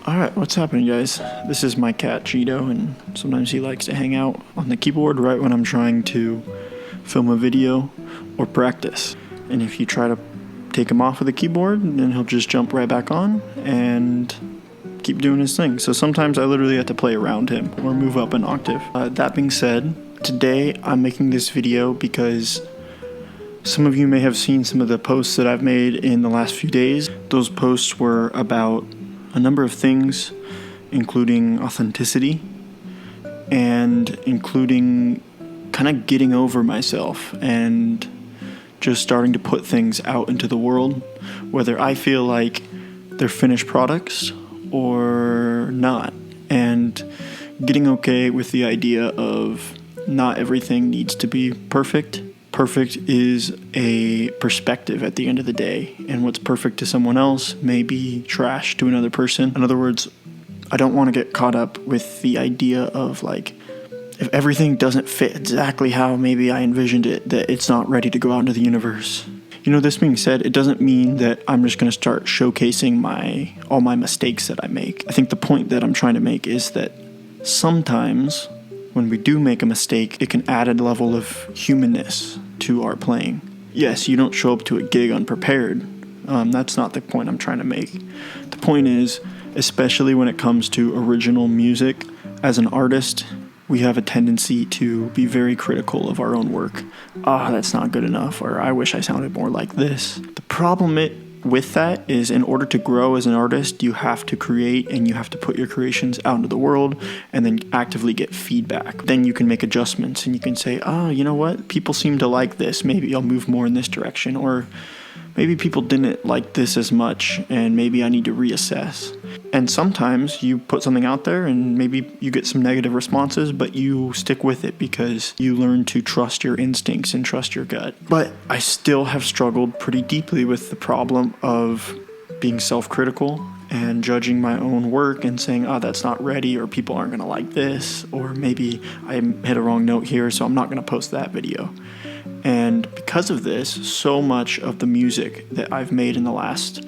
Alright, what's happening, guys? This is my cat Cheeto, and sometimes he likes to hang out on the keyboard right when I'm trying to film a video or practice. And if you try to take him off of the keyboard, then he'll just jump right back on and keep doing his thing. So sometimes I literally have to play around him or move up an octave. That being said, today I'm making this video because some of you may have seen some of the posts that I've made in the last few days. Those posts were about a number of things, including authenticity and including kind of getting over myself and just starting to put things out into the world, whether I feel like they're finished products or not, and getting okay with the idea of not everything needs to be perfect. Perfect is a perspective at the end of the day, and what's perfect to someone else may be trash to another person. In other words, I don't want to get caught up with the idea of like, if everything doesn't fit exactly how maybe I envisioned it, that it's not ready to go out into the universe. You know, this being said, it doesn't mean that I'm just going to start showcasing all my mistakes that I make. I think the point that I'm trying to make is that sometimes when we do make a mistake, it can add a level of humanness to our playing. Yes, you don't show up to a gig unprepared. That's not the point I'm trying to make. The point is, especially when it comes to original music, as an artist, we have a tendency to be very critical of our own work. That's not good enough, or I wish I sounded more like this. The problem with that is, in order to grow as an artist, you have to create and you have to put your creations out into the world and then actively get feedback. Then you can make adjustments and you can say, you know what? People seem to like this. Maybe I'll move more in this direction. Or maybe people didn't like this as much and maybe I need to reassess. And sometimes you put something out there and maybe you get some negative responses, but you stick with it because you learn to trust your instincts and trust your gut. But I still have struggled pretty deeply with the problem of being self-critical and judging my own work and saying, that's not ready, or people aren't going to like this, or maybe I hit a wrong note here, so I'm not going to post that video. And because of this, so much of the music that I've made in the last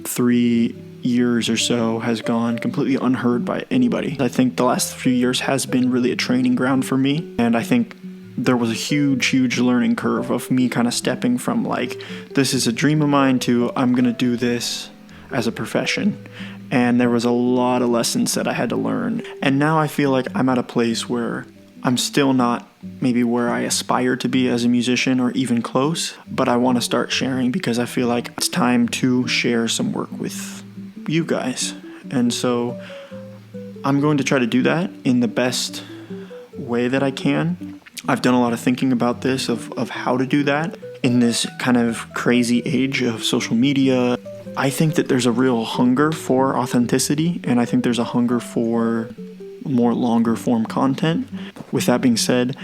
3 years or so has gone completely unheard by anybody. I think the last few years has been really a training ground for me, and I think there was a huge learning curve of me kind of stepping from like, this is a dream of mine, to I'm gonna do this as a profession. And there was a lot of lessons that I had to learn, and now I feel like I'm at a place where I'm still not maybe where I aspire to be as a musician or even close, but I want to start sharing because I feel like it's time to share some work with you guys. And so I'm going to try to do that in the best way that I can. I've done a lot of thinking about this, of how to do that in this kind of crazy age of social media. I think that there's a real hunger for authenticity, and I think there's a hunger for more longer form content. With that being said,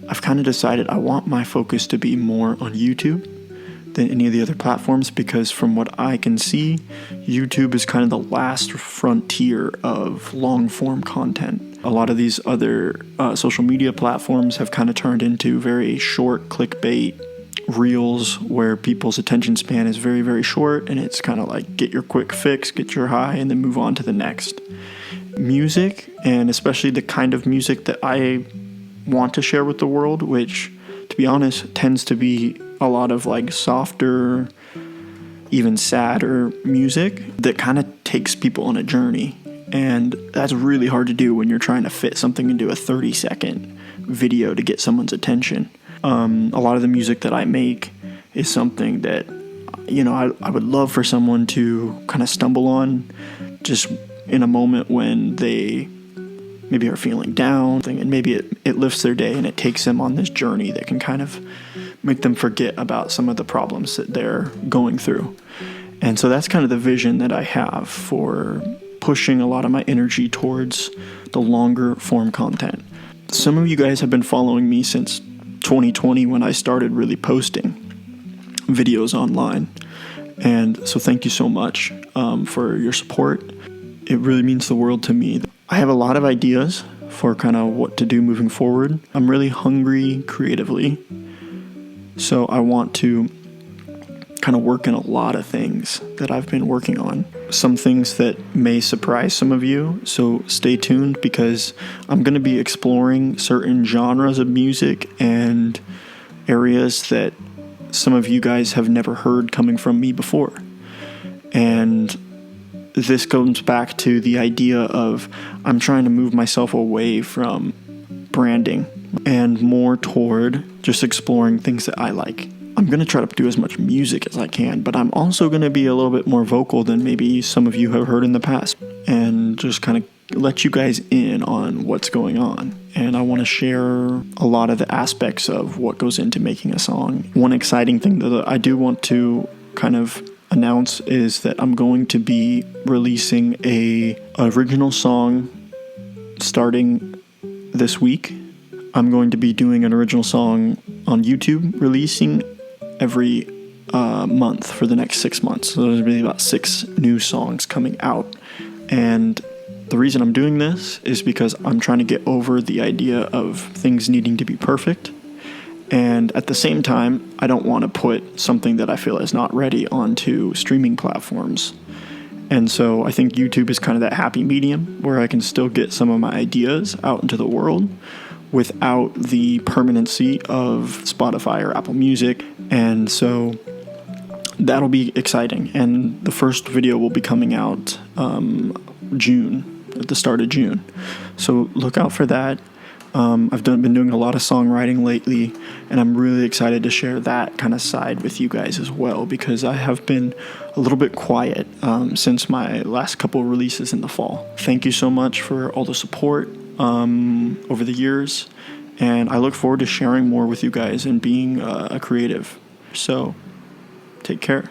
I've kind of decided I want my focus to be more on YouTube than any of the other platforms, because from what I can see, YouTube is kind of the last frontier of long form content. A lot of these other social media platforms have kind of turned into very short clickbait reels where people's attention span is very short, and it's kind of like get your quick fix, get your high, and then move on to the next. Music, and especially the kind of music that I want to share with the world, which, to be honest, tends to be a lot of like softer, even sadder music that kind of takes people on a journey. And that's really hard to do when you're trying to fit something into a 30-second video to get someone's attention. A lot of the music that I make is something that, you know, I would love for someone to kind of stumble on just in a moment when they maybe are feeling down, and maybe it lifts their day and it takes them on this journey that can kind of make them forget about some of the problems that they're going through. And so that's kind of the vision that I have for pushing a lot of my energy towards the longer form content. Some of you guys have been following me since 2020 when I started really posting videos online. And so thank you so much for your support. It really means the world to me. I have a lot of ideas for kind of what to do moving forward. I'm really hungry creatively, so I want to kind of work in a lot of things that I've been working on. some things that may surprise some of you, so stay tuned because I'm going to be exploring certain genres of music and areas that some of you guys have never heard coming from me before. And this goes back to the idea of I'm trying to move myself away from branding and more toward just exploring things that I like. I'm going to try to do as much music as I can, but I'm also going to be a little bit more vocal than maybe some of you have heard in the past and just kind of let you guys in on what's going on. And I want to share a lot of the aspects of what goes into making a song. One exciting thing that I do want to kind of announce is that I'm going to be releasing a original song starting this week. I'm going to be doing an original song on YouTube, releasing every month for the next 6 months. So there's going to be about 6 new songs coming out. And the reason I'm doing this is because I'm trying to get over the idea of things needing to be perfect. And at the same time, I don't want to put something that I feel is not ready onto streaming platforms. And so I think YouTube is kind of that happy medium where I can still get some of my ideas out into the world without the permanency of Spotify or Apple Music. And so that'll be exciting. And the first video will be coming out June, at the start of June. So look out for that. I've been doing a lot of songwriting lately, and I'm really excited to share that kind of side with you guys as well, because I have been a little bit quiet since my last couple of releases in the fall. Thank you so much for all the support over the years, and I look forward to sharing more with you guys and being a creative. So, take care.